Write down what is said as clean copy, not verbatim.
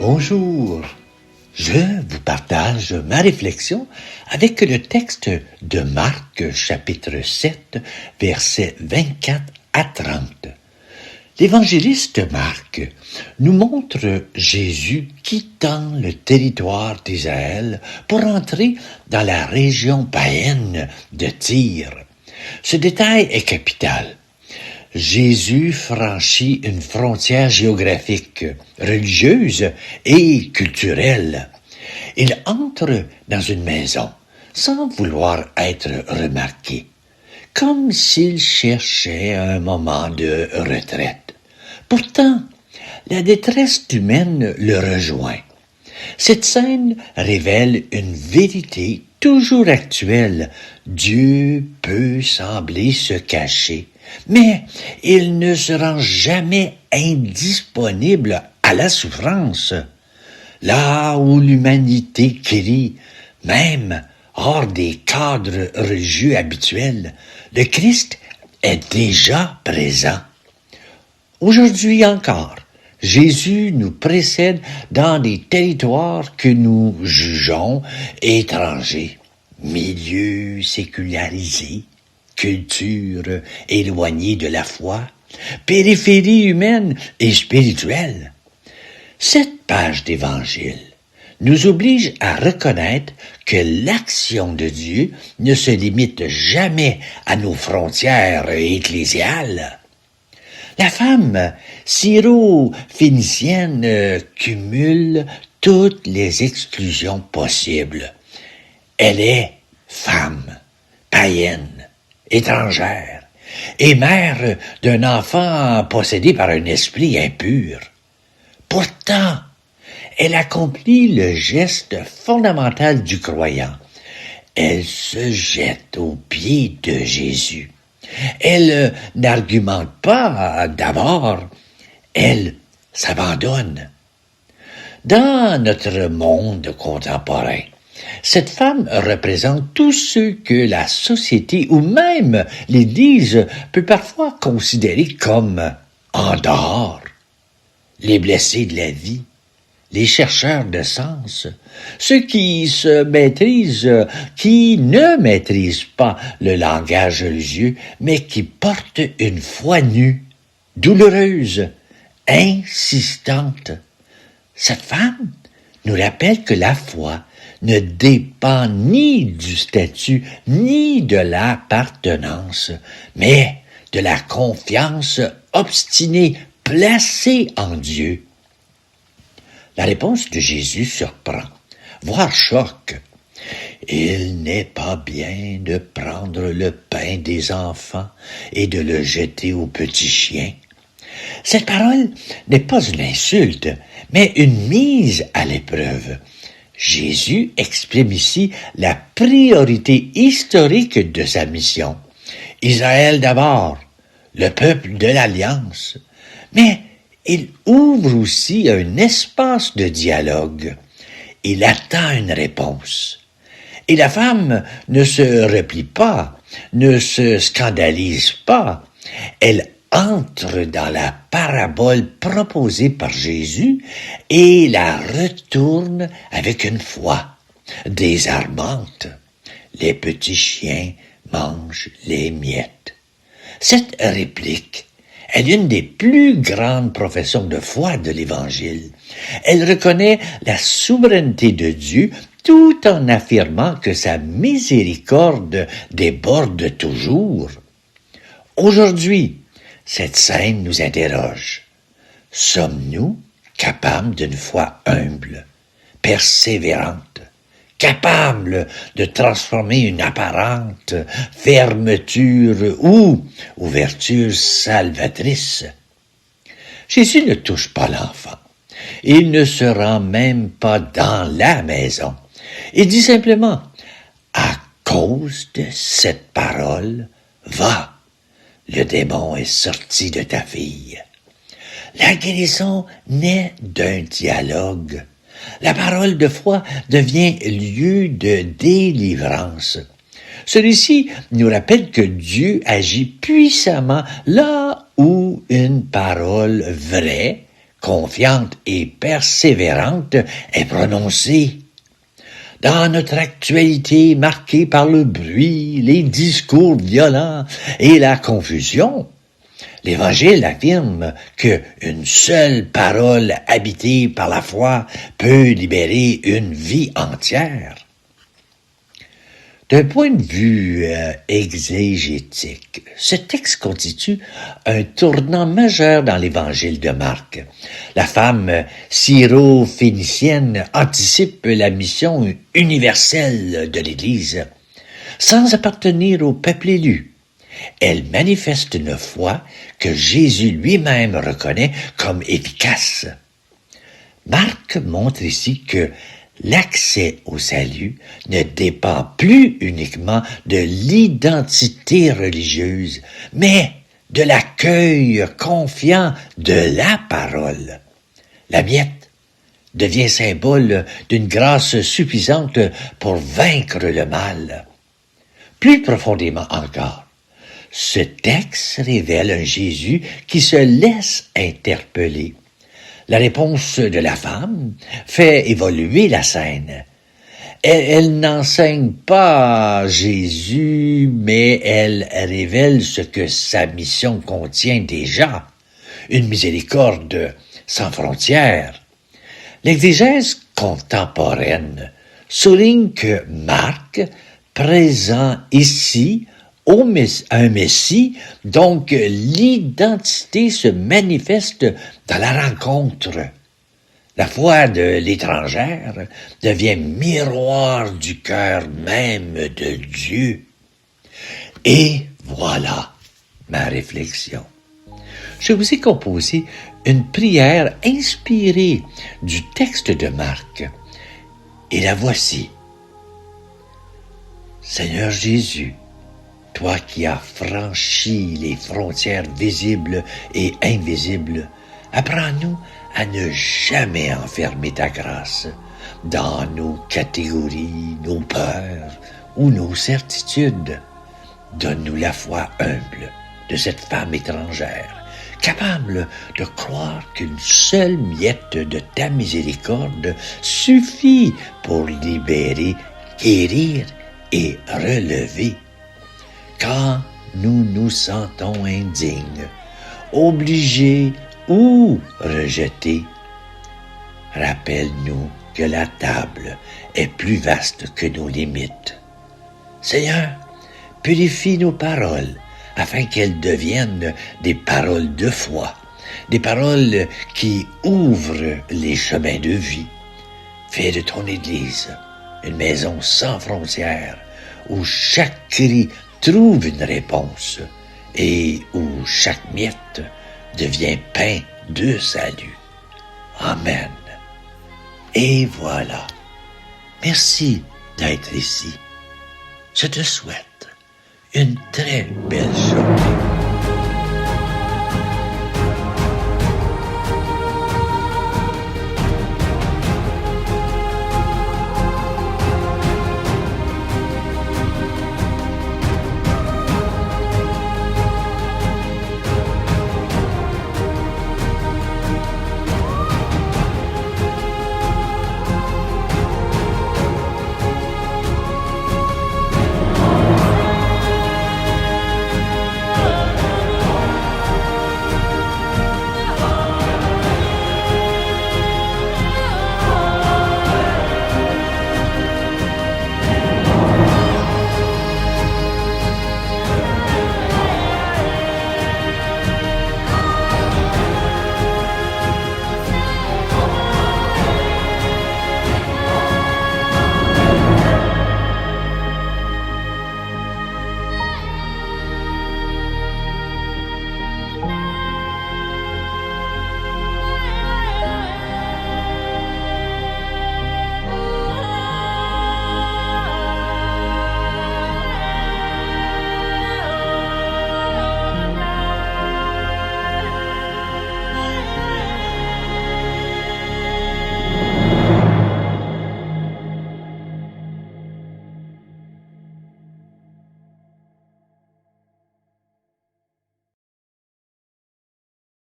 Bonjour, je vous partage ma réflexion avec le texte de Marc chapitre 7, versets 24 à 30. L'évangéliste Marc nous montre Jésus quittant le territoire d'Israël pour entrer dans la région païenne de Tyr. Ce détail est capital. Jésus franchit une frontière géographique, religieuse et culturelle. Il entre dans une maison sans vouloir être remarqué, comme s'il cherchait un moment de retraite. Pourtant, la détresse humaine le rejoint. Cette scène révèle une vérité toujours actuelle. Dieu peut sembler se cacher, mais il ne se rend jamais indisponible à la souffrance. Là où l'humanité crie, même hors des cadres religieux habituels, le Christ est déjà présent. Aujourd'hui encore, Jésus nous précède dans des territoires que nous jugeons étrangers, milieux sécularisés, culture éloignée de la foi, périphérie humaine et spirituelle. Cette page d'Évangile nous oblige à reconnaître que l'action de Dieu ne se limite jamais à nos frontières ecclésiales. La femme syro-phénicienne cumule toutes les exclusions possibles. Elle est femme, païenne, étrangère, et mère d'un enfant possédé par un esprit impur. Pourtant, elle accomplit le geste fondamental du croyant. Elle se jette aux pieds de Jésus. Elle n'argumente pas d'abord, elle s'abandonne. Dans notre monde contemporain, cette femme représente tous ceux que la société ou même l'Église peut parfois considérer comme en dehors. Les blessés de la vie, les chercheurs de sens, ceux qui ne maîtrisent pas le langage religieux, mais qui portent une foi nue, douloureuse, insistante. Cette femme nous rappelle que la foi ne dépend ni du statut, ni de l'appartenance, mais de la confiance obstinée, placée en Dieu. La réponse de Jésus surprend, voire choque. Il n'est pas bien de prendre le pain des enfants et de le jeter aux petits chiens. Cette parole n'est pas une insulte, mais une mise à l'épreuve. Jésus exprime ici la priorité historique de sa mission. Israël d'abord, le peuple de l'Alliance, mais il ouvre aussi un espace de dialogue. Il attend une réponse. Et la femme ne se replie pas, ne se scandalise pas. Elle entre dans la parabole proposée par Jésus et la retourne avec une foi désarmante. Les petits chiens mangent les miettes. Cette réplique est l'une des plus grandes professions de foi de l'Évangile. Elle reconnaît la souveraineté de Dieu tout en affirmant que sa miséricorde déborde toujours. Aujourd'hui, cette scène nous interroge. Sommes-nous capables d'une foi humble, persévérante, capables de transformer une apparente fermeture ou ouverture salvatrice? Jésus ne touche pas l'enfant. Il ne se rend même pas dans la maison. Il dit simplement, à cause de cette parole, va. Le démon est sorti de ta fille. La guérison naît d'un dialogue. La parole de foi devient lieu de délivrance. Celui-ci nous rappelle que Dieu agit puissamment là où une parole vraie, confiante et persévérante est prononcée. Dans notre actualité marquée par le bruit, les discours violents et la confusion, l'Évangile affirme que une seule parole habitée par la foi peut libérer une vie entière. D'un point de vue exégétique, ce texte constitue un tournant majeur dans l'Évangile de Marc. La femme syro-phénicienne anticipe la mission universelle de l'Église. Sans appartenir au peuple élu, elle manifeste une foi que Jésus lui-même reconnaît comme efficace. Marc montre ici que l'accès au salut ne dépend plus uniquement de l'identité religieuse, mais de l'accueil confiant de la parole. La miette devient symbole d'une grâce suffisante pour vaincre le mal. Plus profondément encore, ce texte révèle un Jésus qui se laisse interpeller. La réponse de la femme fait évoluer la scène. Elle n'enseigne pas Jésus, mais elle révèle ce que sa mission contient déjà, une miséricorde sans frontières. L'exégèse contemporaine souligne que Marc, présent ici, un Messie, donc l'identité se manifeste dans la rencontre. La foi de l'étrangère devient miroir du cœur même de Dieu. Et voilà ma réflexion. Je vous ai composé une prière inspirée du texte de Marc. Et la voici. Seigneur Jésus, toi qui as franchi les frontières visibles et invisibles, apprends-nous à ne jamais enfermer ta grâce dans nos catégories, nos peurs ou nos certitudes. Donne-nous la foi humble de cette femme étrangère, capable de croire qu'une seule miette de ta miséricorde suffit pour libérer, guérir et relever. Quand nous nous sentons indignes, obligés ou rejetés, rappelle-nous que la table est plus vaste que nos limites. Seigneur, purifie nos paroles afin qu'elles deviennent des paroles de foi, des paroles qui ouvrent les chemins de vie. Fais de ton Église une maison sans frontières où chaque cri trouve une réponse et où chaque miette devient pain de salut. Amen. Et voilà. Merci d'être ici. Je te souhaite une très belle journée.